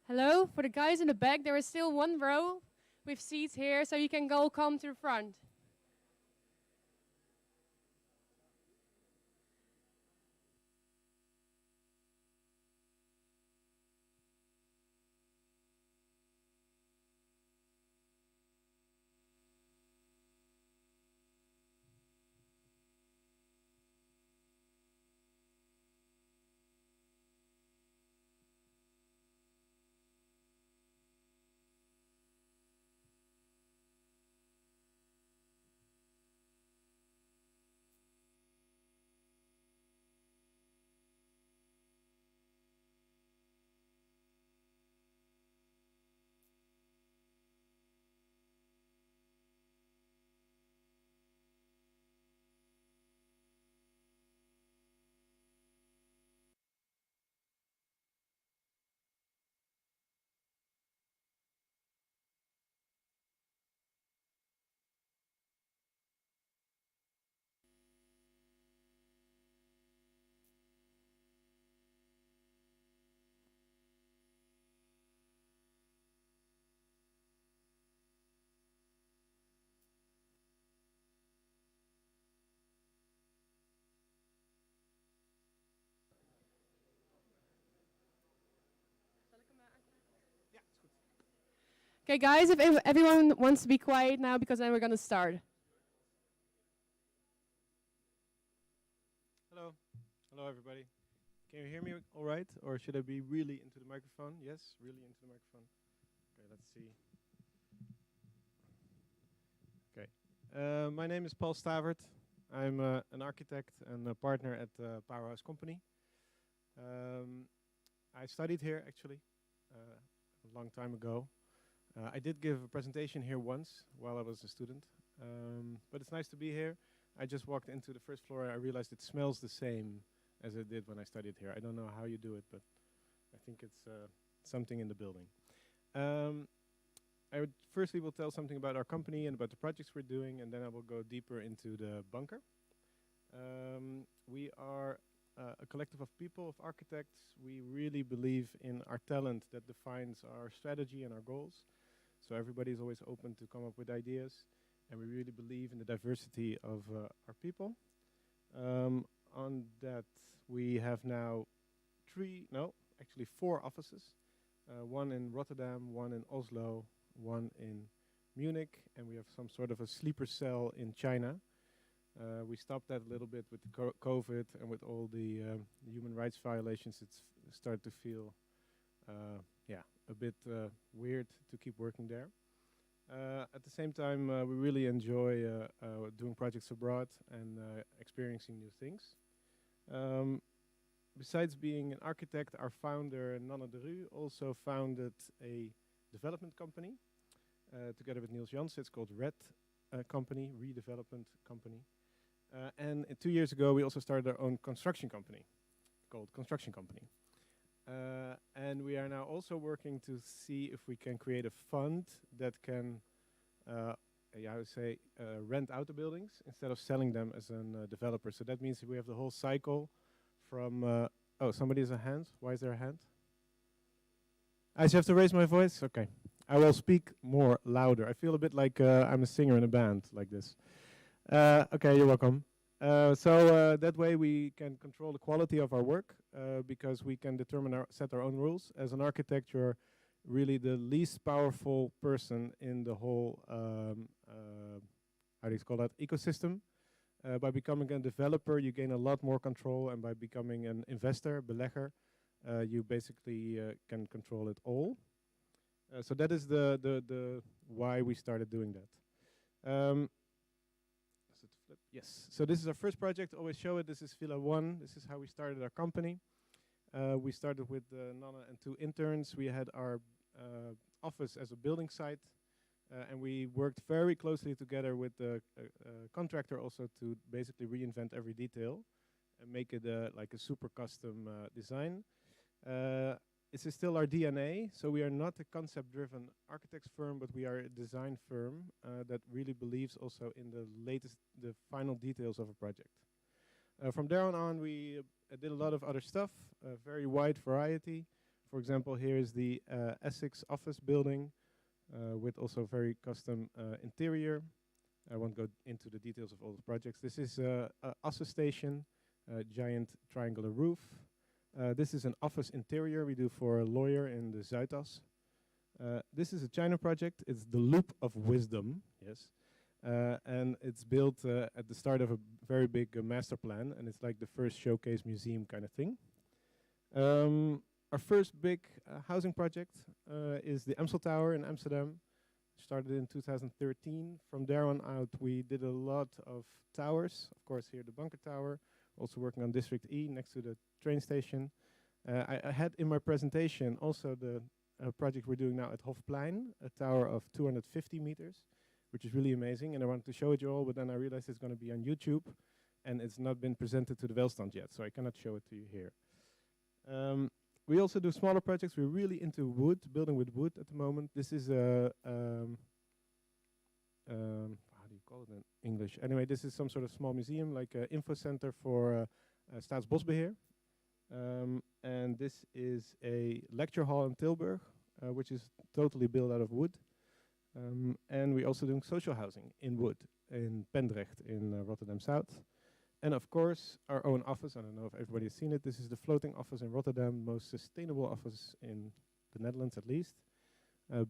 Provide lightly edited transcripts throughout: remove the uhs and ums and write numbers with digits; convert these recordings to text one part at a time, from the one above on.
Hello, for the guys in the back, there is still one row with seats here, so you can go come to the front. Okay, guys, if everyone wants to be quiet now, because then we're going to start. Hello. Hello, everybody. Can you hear me all right? Or should I be really into the microphone? Yes, really into the microphone. Okay, let's see. Okay. My name is Paul Stavert. I'm an architect and a partner at Powerhouse Company. I studied here, actually, a long time ago. I did give a presentation here once while I was a student. But it's nice to be here. I just walked into the first floor. I realized it smells the same as it did when I studied here. I don't know how you do it, but I think it's something in the building. I would firstly will tell something about our company and about the projects we're doing, and then I will go deeper into the bunker. We are a collective of people, of architects. We really believe in our talent that defines our strategy and our goals. So everybody is always open to come up with ideas, and we really believe in the diversity of our people. On that, we have now four offices. One in Rotterdam, one in Oslo, one in Munich, and we have some sort of a sleeper cell in China. We stopped that a little bit with the COVID and with all the human rights violations. It's started to feel, a bit weird to keep working there. At the same time, we really enjoy doing projects abroad and experiencing new things. Besides being an architect, our founder, Nanne de Rue, also founded a development company together with Niels Jansen. It's called Company, Redevelopment Company. And 2 years ago, we also started our own construction company called Construction Company. And we are now also working to see if we can create a fund that can, rent out the buildings instead of selling them as a developer. So that means we have the whole cycle from, somebody has a hand. Why is there a hand? I just have to raise my voice? Okay. I will speak more louder. I feel a bit like I'm a singer in a band like this. Okay, you're welcome. So that way we can control the quality of our work because we can set our own rules. As an architect, you're really the least powerful person in the whole, ecosystem. By becoming a developer, you gain a lot more control, and by becoming an investor, belegger, you basically can control it all. So that is the why we started doing that. Does it flip? Yes. So this is our first project. Always show it. This is Villa 1. This is how we started our company. We started with Nanne and 2 interns. We had our office as a building site. And we worked very closely together with the contractor also to basically reinvent every detail and make it like a super custom design. This is still our DNA, so we are not a concept-driven architects firm, but we are a design firm that really believes also in the final details of a project. From there on, we did a lot of other stuff, a very wide variety, For example, here is the Essex office building with also very custom interior. I won't go into the details of all the projects. This is a Asse station, a giant triangular roof. This is an office interior we do for a lawyer in the Zuidas. This is a China project. It's the Loop of Wisdom, yes. And it's built at the start of a very big master plan, and it's like the first showcase museum kind of thing. Our first big housing project is the Amsoil Tower in Amsterdam. Started in 2013. From there on out, we did a lot of towers. Of course, here the Bunker Tower. Also working on District E next to the train station. I had in my presentation also the project we're doing now at Hofplein, a tower of 250 meters, which is really amazing. And I wanted to show it you all, but then I realized it's going to be on YouTube, and it's not been presented to the Welstand yet, so I cannot show it to you here. We also do smaller projects. We're really into wood, building with wood at the moment. This is a, how do you call it in English? Anyway, this is some sort of small museum, like an info center for Staatsbosbeheer. And this is a lecture hall in Tilburg, which is totally built out of wood. And we're also doing social housing in wood in Pendrecht in Rotterdam South. And of course, our own office. I don't know if everybody's seen it. This is the floating office in Rotterdam, most sustainable office in the Netherlands at least.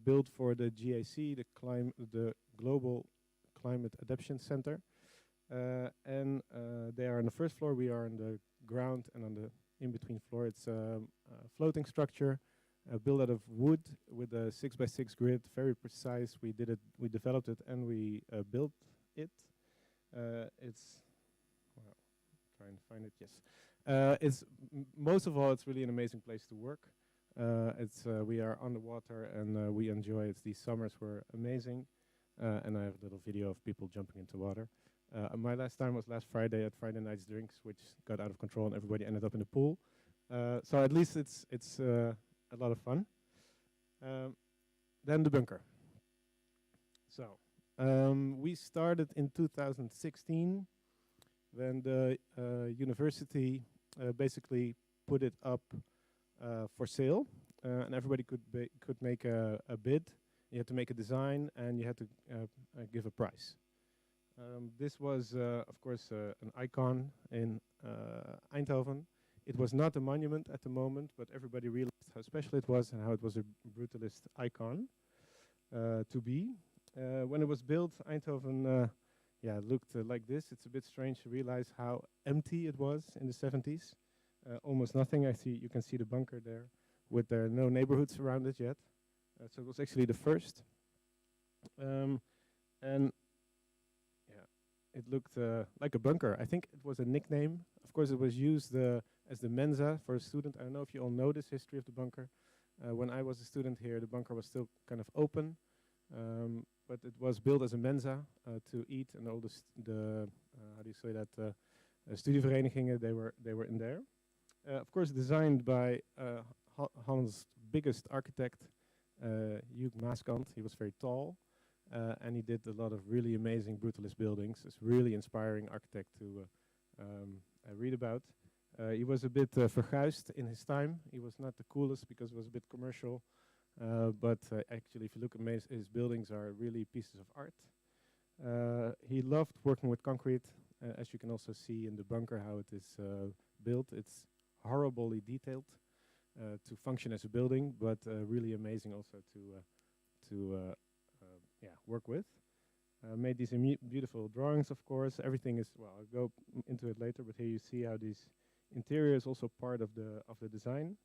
Built for the GAC, the Global Climate Adaptation Center. And they are on the first floor. We are on the ground and on the in-between floor. It's a floating structure built out of wood with a 6x6 grid, very precise. We did it, we developed it, and we built it. It's try and find it. Yes, it's most of all, it's really an amazing place to work. We are on the water and we enjoy it. These summers were amazing, and I have a little video of people jumping into water. My last time was last Friday at Friday Night's Drinks, which got out of control and everybody ended up in the pool. So at least it's a lot of fun. Then the bunker. So we started in 2016 when the university basically put it up for sale, and everybody could make a bid. You had to make a design and you had to give a price. This was, of course, an icon in Eindhoven. It was not a monument at the moment, but everybody realized how special it was and how it was a brutalist icon to be. When it was built, Eindhoven looked like this. It's a bit strange to realize how empty it was in the 70s. Almost nothing. You can see the bunker there with there no neighborhoods around it yet. So it was actually the first. And it looked like a bunker. I think it was a nickname. Of course, it was used as the Mensa for a student. I don't know if you all know this history of the bunker. When I was a student here, the bunker was still kind of open, but it was built as a Mensa to eat, and all the how do you say that, studieverenigingen, they were in there. Of course, designed by Holland's biggest architect, Hugh Maaskant. He was very tall. And he did a lot of really amazing brutalist buildings. It's really inspiring architect to read about. He was a bit verguisd in his time. He was not the coolest because it was a bit commercial. But actually, if you look at his buildings, are really pieces of art. He loved working with concrete, as you can also see in the bunker how it is built. It's horribly detailed to function as a building, but really amazing also to work with. Made these beautiful drawings, of course. Everything is, well, I'll go into it later, but here you see how this interior is also part of the design.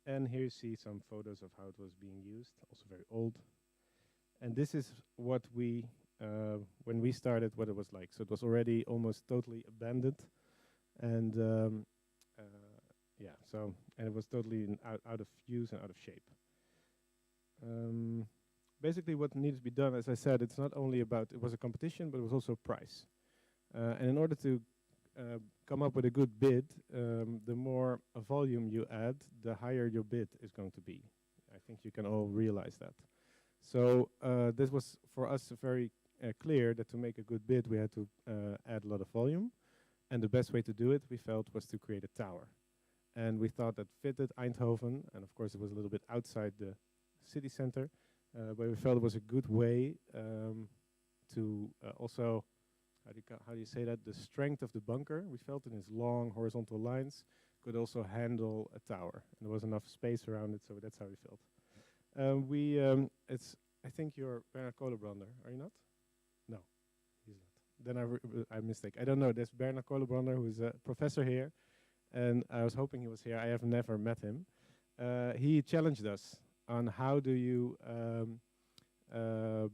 And here you see some photos of how it was being used, also very old. And this is what we, when we started, what it was like. So it was already almost totally abandoned. And and it was totally out of use and out of shape. Basically what needs to be done, as I said, it's not only about, it was a competition, but it was also a price. And in order to come up with a good bid, the more volume you add, the higher your bid is going to be. I think you can all realize that. So this was for us very clear that to make a good bid, we had to add a lot of volume. And the best way to do it, we felt, was to create a tower. and we thought that fitted Eindhoven, and of course it was a little bit outside the city center, but we felt it was a good way to also, how do you say that, the strength of the bunker, we felt in its long horizontal lines, could also handle a tower. And there was enough space around it, so that's how we felt. I think you're Bernard Kolenbrander, are you not? No, he's not. Then I mistake. I don't know. There's Bernard Kolenbrander, who's a professor here, and I was hoping he was here. I have never met him. He challenged us on how do you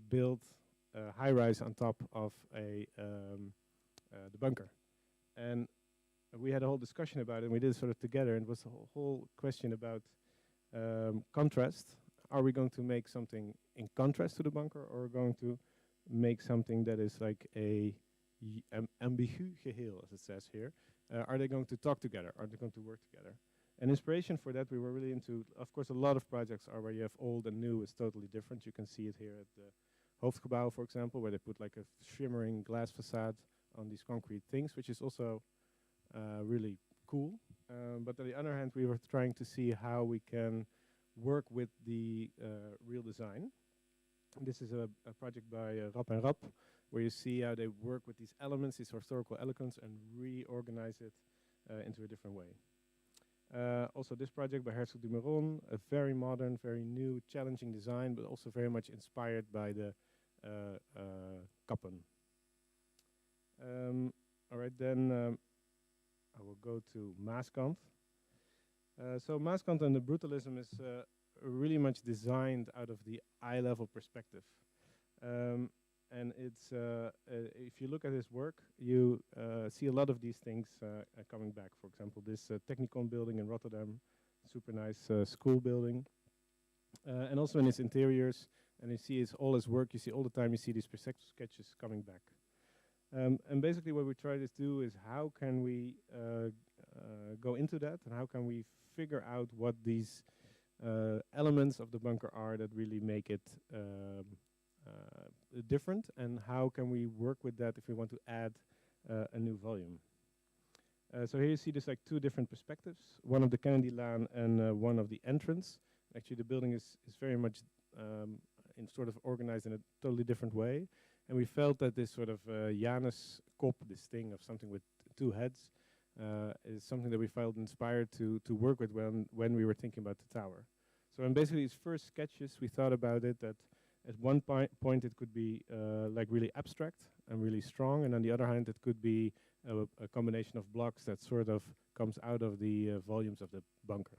build a high-rise on top of the bunker. And we had a whole discussion about it, and we did it sort of together, and it was a whole question about contrast. Are we going to make something in contrast to the bunker, or going to make something that is like a ambigu geheel, as it says here? Are they going to talk together? Are they going to work together? And inspiration for that, we were really into, of course, a lot of projects are where you have old and new is totally different. You can see it here at the Hoofdgebouw, for example, where they put like a shimmering glass facade on these concrete things, which is also really cool. But on the other hand, we were trying to see how we can work with the real design. This is a project by Rapp and Rapp, where you see how they work with these elements, these historical elements, and reorganize it into a different way. Also this project by Herzog de Meuron, a very modern, very new, challenging design, but also very much inspired by the Kappen. All right, then I will go to Maaskant. So Maaskant and the Brutalism is really much designed out of the eye-level perspective. And it's, if you look at his work, you see a lot of these things coming back. For example, this Technicon building in Rotterdam, super nice school building. And also in his interiors, and you see all his work, you see all the time, you see these perspective sketches coming back. And basically what we try to do is how can we go into that, and how can we figure out what these elements of the bunker are that really make it different, and how can we work with that if we want to add a new volume. So here you see this like two different perspectives, one of the Kennedy Laan and one of the entrance. Actually the building is very much in sort of organized in a totally different way. And we felt that this sort of Janus kop, this thing of something with two heads, is something that we felt inspired to work with when we were thinking about the tower. So in basically his first sketches, we thought about it that at one point it could be like really abstract and really strong, and on the other hand it could be a combination of blocks that sort of comes out of the volumes of the bunker.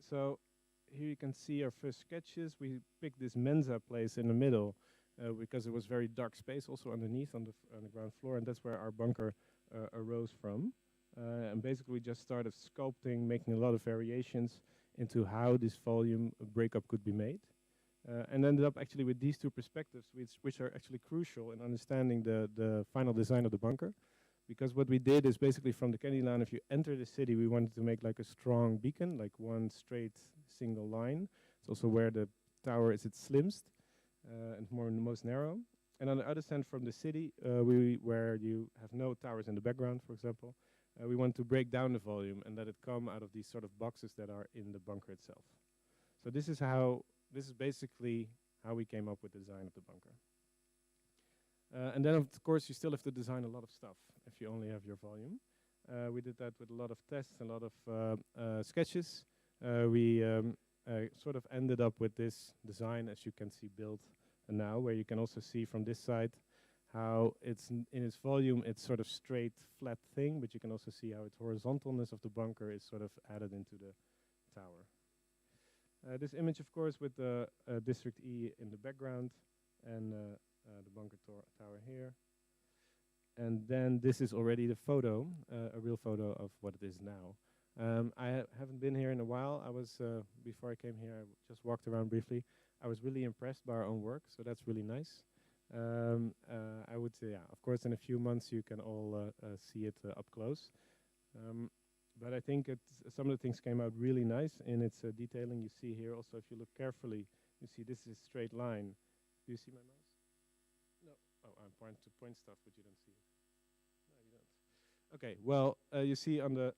So here you can see our first sketches. We picked this Mensa place in the middle because it was very dark space also underneath on the ground floor, and that's where our bunker arose from. And basically we just started sculpting, making a lot of variations into how this volume breakup could be made. And ended up actually with these two perspectives, which are actually crucial in understanding the final design of the bunker. Because what we did is basically from the Kennedy Laan, if you enter the city, we wanted to make like a strong beacon, like one straight single line. It's also where the tower is its slimmest and most narrow. And on the other side from the city, where you have no towers in the background, for example, we want to break down the volume and let it come out of these sort of boxes that are in the bunker itself. So this is basically how we came up with the design of the bunker. And then of course you still have to design a lot of stuff if you only have your volume. We did that with a lot of tests, a lot of sketches. We sort of ended up with this design, as you can see, built now, where you can also see from this side how it's in its volume, it's sort of straight, flat thing, but you can also see how its horizontalness of the bunker is sort of added into the tower. This image, of course, with the District E in the background and the bunker tower here. And then this is already the photo, a real photo of what it is now. I haven't been here in a while. I was, before I came here, I just walked around briefly. I was really impressed by our own work, so that's really nice. I would say, yeah, of course, in a few months you can all see it up close. But I think some of the things came out really nice in its detailing. You see here also, if you look carefully, you see this is a straight line. Do you see my mouse? No. Oh, I'm trying to point stuff, but you don't see it. No, you Okay, well, you see on the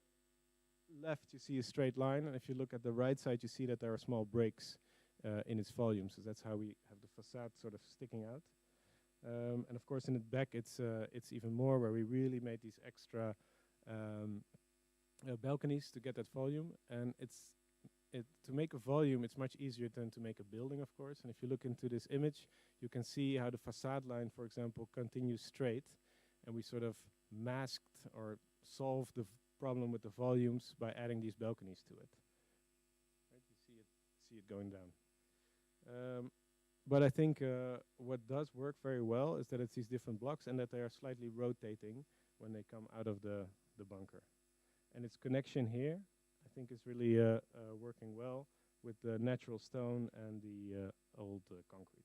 left, you see a straight line, and if you look at the right side, you see that there are small breaks in its volume. So that's how we have the facade sort of sticking out. And of course, in the back, it's even more, where we really made these extra balconies to get that volume. And to make a volume, it's much easier than to make a building, of course. And if you look into this image, you can see how the facade line, for example, continues straight. And we sort of masked or solved the problem with the volumes by adding these balconies to it. Right, you see it going down. But I think what does work very well is that it's these different blocks and that they are slightly rotating when they come out of the bunker. And its connection here, I think, is really working well with the natural stone and the old concrete.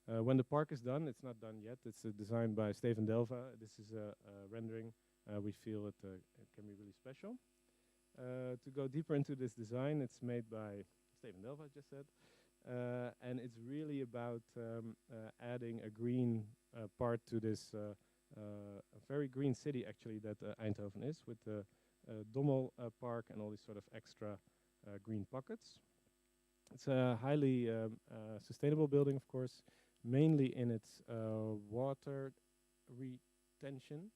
When the park is done, it's not done yet. It's designed by Steven Delva. This is a rendering. We feel it can be really special. To go deeper into this design, it's made by Steven Delva, I just said. And it's really about adding a green part to this a very green city, actually, that Eindhoven is, with the Dommel Park and all these sort of extra green pockets. It's a highly sustainable building, of course, mainly in its water retention.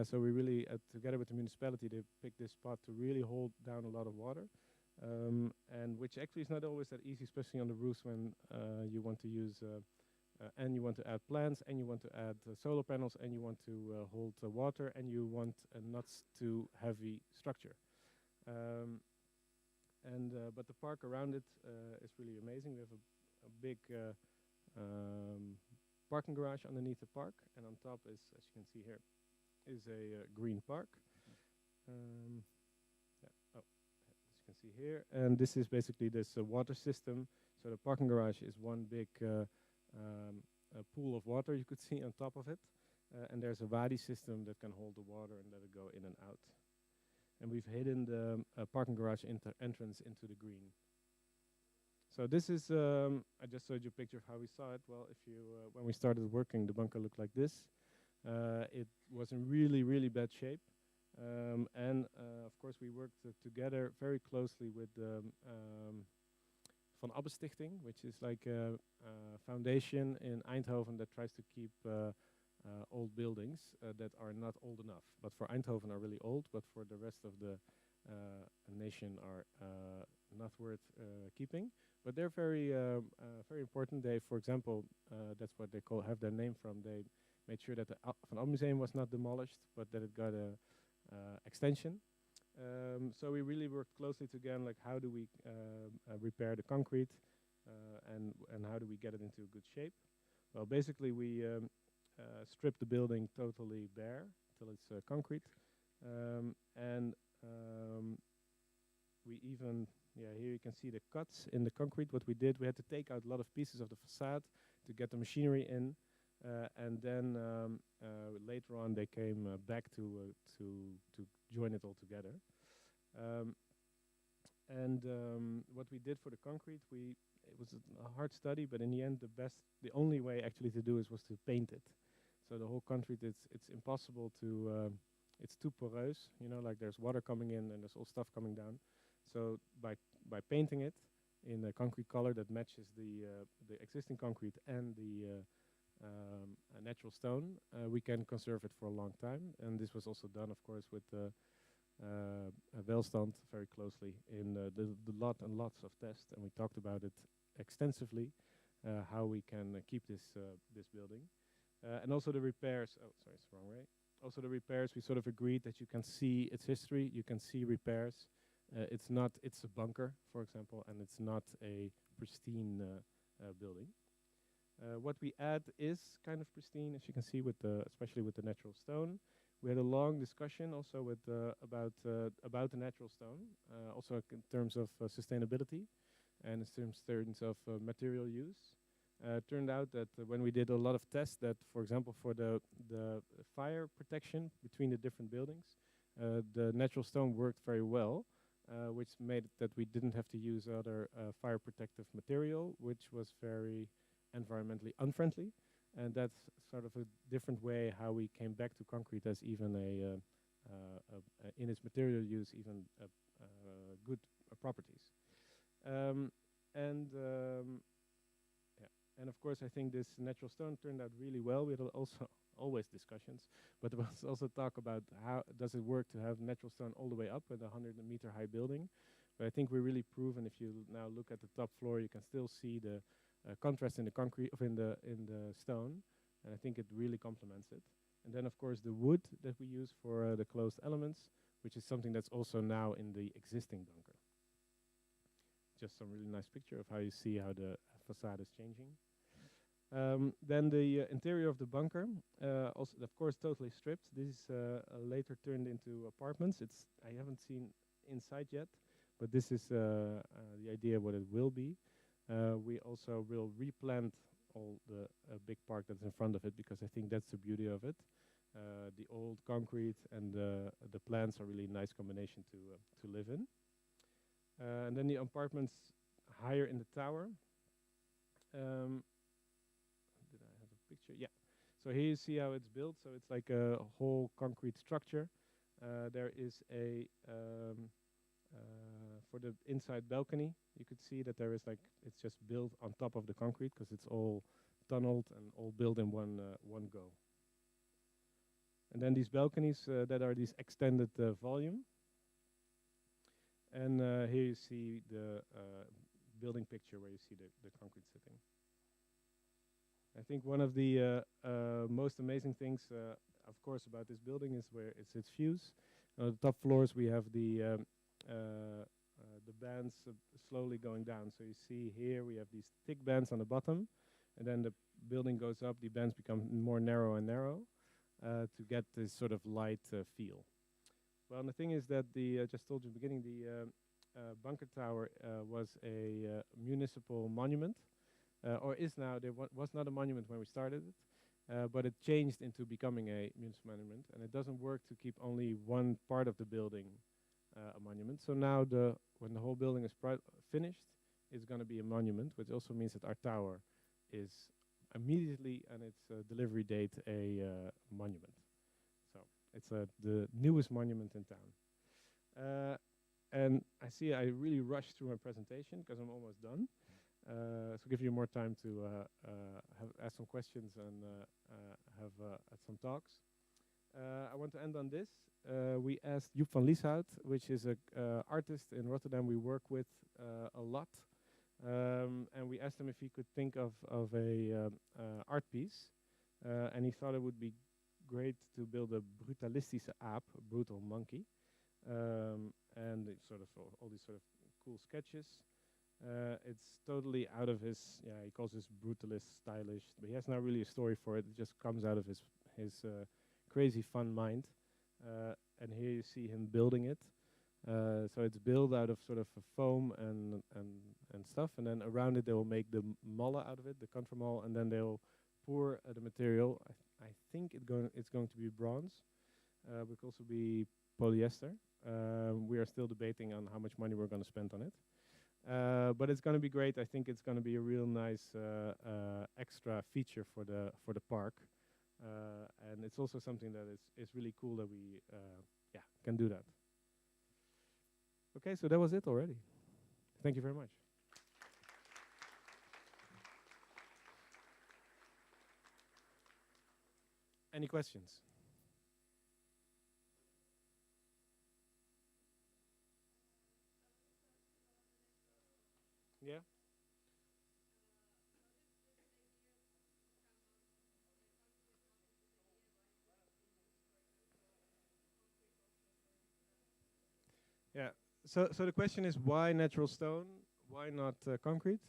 So we really, together with the municipality, they picked this spot to really hold down a lot of water. And which actually is not always that easy, especially on the roofs when you want to use, and you want to add plants, and you want to add solar panels, and you want to hold water, and you want a not too heavy structure. But the park around it is really amazing. We have a big parking garage underneath the park, and on top is, as you can see here, is a green park. Can see here, and this is basically this water system. So the parking garage is one big pool of water you could see on top of it, and there's a wadi system that can hold the water and let it go in and out. And we've hidden the parking garage entrance into the green. So this is, I just showed you a picture of how we saw it. Well, if you when we started working, the bunker looked like this. It was in really, really bad shape. Of course, we worked together very closely with the Van Abbe Stichting, which is like a foundation in Eindhoven that tries to keep old buildings that are not old enough, but for Eindhoven are really old, but for the rest of the nation are not worth keeping. But they're very, very important. They, for example, that's what they have their name from. They made sure that the Van Abbe Museum was not demolished, but that it got a extension. So we really worked closely together, like how do we repair the concrete and how do we get it into a good shape. Well, basically we stripped the building totally bare till it's concrete, and we even, here you can see the cuts in the concrete. What we did, we had to take out a lot of pieces of the facade to get the machinery in. And then later on, they came back to join it all together. What we did for the concrete, it was a hard study, but in the end, the only way actually to do was to paint it. So the whole concrete, it's impossible to, it's too porous, like there's water coming in and there's all stuff coming down. So by painting it in a concrete color that matches the existing concrete and the a natural stone, we can conserve it for a long time. And this was also done, of course, with Welstand very closely in the lot and lots of tests, and we talked about it extensively, how we can keep this building. And also the repairs, oh, sorry, it's the wrong way. Also the repairs, we sort of agreed that you can see its history, you can see repairs. It's a bunker, for example, and it's not a pristine building. What we add is kind of pristine, as you can see, especially with the natural stone. We had a long discussion also with about the natural stone, also in terms of sustainability and in terms of material use. Turned out that when we did a lot of tests, that, for example, for the fire protection between the different buildings, the natural stone worked very well, which made it that we didn't have to use other fire protective material, which was very environmentally unfriendly, and that's sort of a different way how we came back to concrete as even in its material use even good properties. Um, and yeah, and of course I think this natural stone turned out really well. We had also always discussions, but there was also talk about how does it work to have natural stone all the way up with a 100-meter high building. But I think we really proven, if you now look at the top floor, you can still see the contrast in the concrete of in the stone, and I think it really complements it. And then of course the wood that we use for the closed elements, which is something that's also now in the existing bunker. Just some really nice picture of how you see how the facade is changing. Then the interior of the bunker, also of course totally stripped. This is later turned into apartments. I haven't seen inside yet, but this is the idea what it will be. We also will replant all the big park that's in front of it, because I think that's the beauty of it. The old concrete and the plants are really a nice combination to live in. And then the apartments higher in the tower. Did I have a picture? Yeah. So here you see how it's built. So it's like a whole concrete structure. There is a for the inside balcony, you could see that there is it's just built on top of the concrete, because it's all tunneled and all built in one go. And then these balconies that are these extended volume. And here you see the building picture where you see the concrete sitting. I think one of the most amazing things, of course, about this building is where it's its views. On the top floors we have the bands slowly going down. So you see here we have these thick bands on the bottom, and then the building goes up, the bands become more narrow and narrow to get this sort of light feel. Well, and the thing is that I just told you in the beginning, the bunker tower was a municipal monument, or is now. There was not a monument when we started it, but it changed into becoming a municipal monument, and it doesn't work to keep only one part of the building a monument. So now when the whole building is finished, it's going to be a monument, which also means that our tower is immediately, and its delivery date, a monument. So it's the newest monument in town. And I see I really rushed through my presentation because I'm almost done. So give you more time to ask some questions and have some talks. I want to end on this. We asked Joep van Lieshout, which is an artist in Rotterdam we work with a lot. And we asked him if he could think of a art piece. And he thought it would be great to build a brutalistische aap, a brutal monkey. And sort of all these sort of cool sketches. It's totally out of his, he calls this brutalist, stylish, but he has not really a story for it. It just comes out of his crazy fun mind. And here you see him building it. So it's built out of sort of a foam and stuff, and then around it they will make the molle out of it, the conformal, and then they'll pour the material. I think it's going to be bronze. It could also be polyester. We are still debating on how much money we're going to spend on it. But it's going to be great. I think it's going to be a real nice extra feature for the park. And it's also something that is really cool that we can do that. Okay, so that was it already. Thank you very much. Any questions? Yeah? Yeah. So the question is, why natural stone? Why not concrete?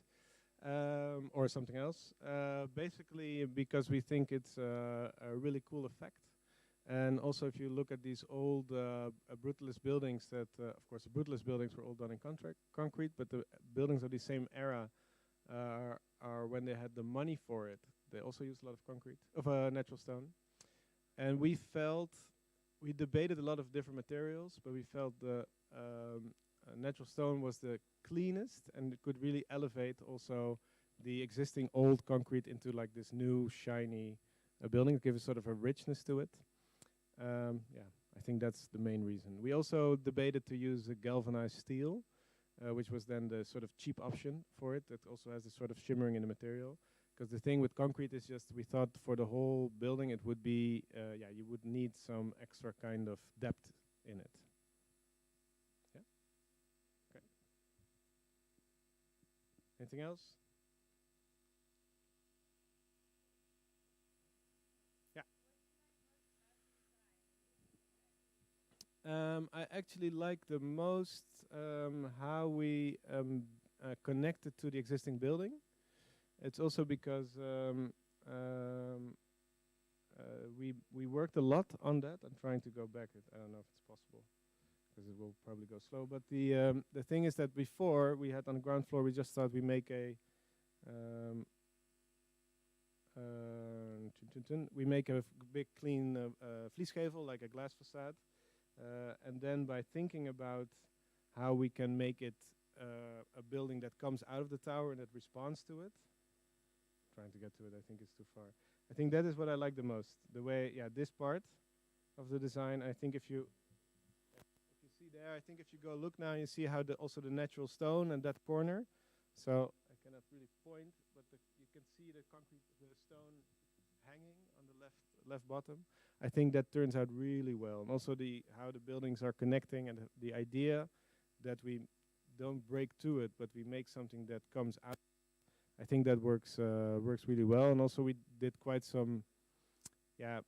Or something else? Basically, because we think it's a really cool effect. And also, if you look at these old brutalist buildings, that of course the brutalist buildings were all done in concrete, but the buildings of the same era are when they had the money for it. They also used a lot of concrete, of natural stone. And we debated a lot of different materials, but we felt the natural stone was the cleanest, and it could really elevate also the existing old concrete into like this new shiny building, give it sort of a richness to it. Yeah, I think that's the main reason. We also debated to use a galvanized steel, which was then the sort of cheap option for it. That also has a sort of shimmering in the material. Because the thing with concrete is just we thought for the whole building it would be, yeah, you would need some extra kind of depth in it. Yeah. Okay. Anything else? I actually like the most how we connected to the existing building. It's also because we worked a lot on that. I'm trying to go back. I don't know if it's possible because it will probably go slow. But the thing is that before we had on the ground floor, we just thought we make a we make a big clean vliesgevel, like a glass facade. And then by thinking about how we can make it a building that comes out of the tower and that responds to it. Trying to get to it, I think it's too far. I think that is what I like the most. The way, yeah, this part of the design, I think if you see there, I think if you go look now, you see how also the natural stone and that corner. So I cannot really point, but you can see the concrete, the stone hanging on the left bottom. I think that turns out really well, and also how the buildings are connecting, and the idea that we don't break to it, but we make something that comes out. I think that works really well, and also we did quite some, yeah,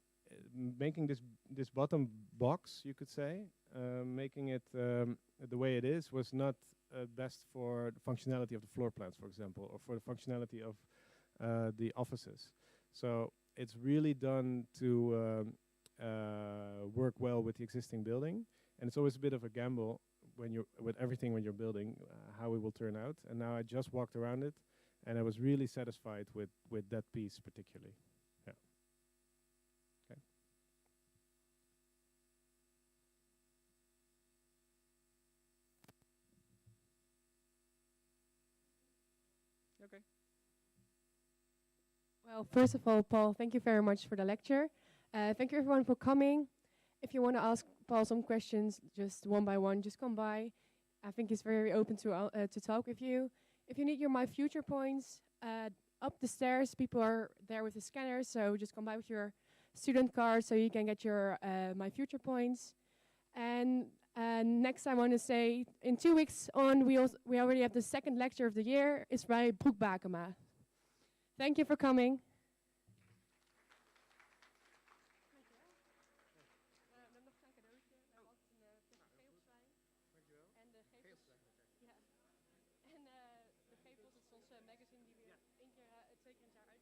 making this bottom box, you could say, making it the way it is was not best for the functionality of the floor plans, for example, or for the functionality of the offices. So it's really done to work well with the existing building, and it's always a bit of a gamble when you're with everything when you're building how it will turn out. And now I just walked around it, and I was really satisfied with that piece particularly. Yeah. Okay. Okay. Well, first of all, Paul, thank you very much for the lecture. Thank you everyone for coming. If you want to ask Paul some questions, just one by one, just come by. I think he's very open to talk with you. If you need your My Future points, up the stairs, people are there with the scanners, so just come by with your student card so you can get your My Future points. And next I want to say, in 2 weeks on, we already have the second lecture of the year. It's by Broek Bakema. Thank you for coming. Magazine die we 1 keer, 2 keer in het jaar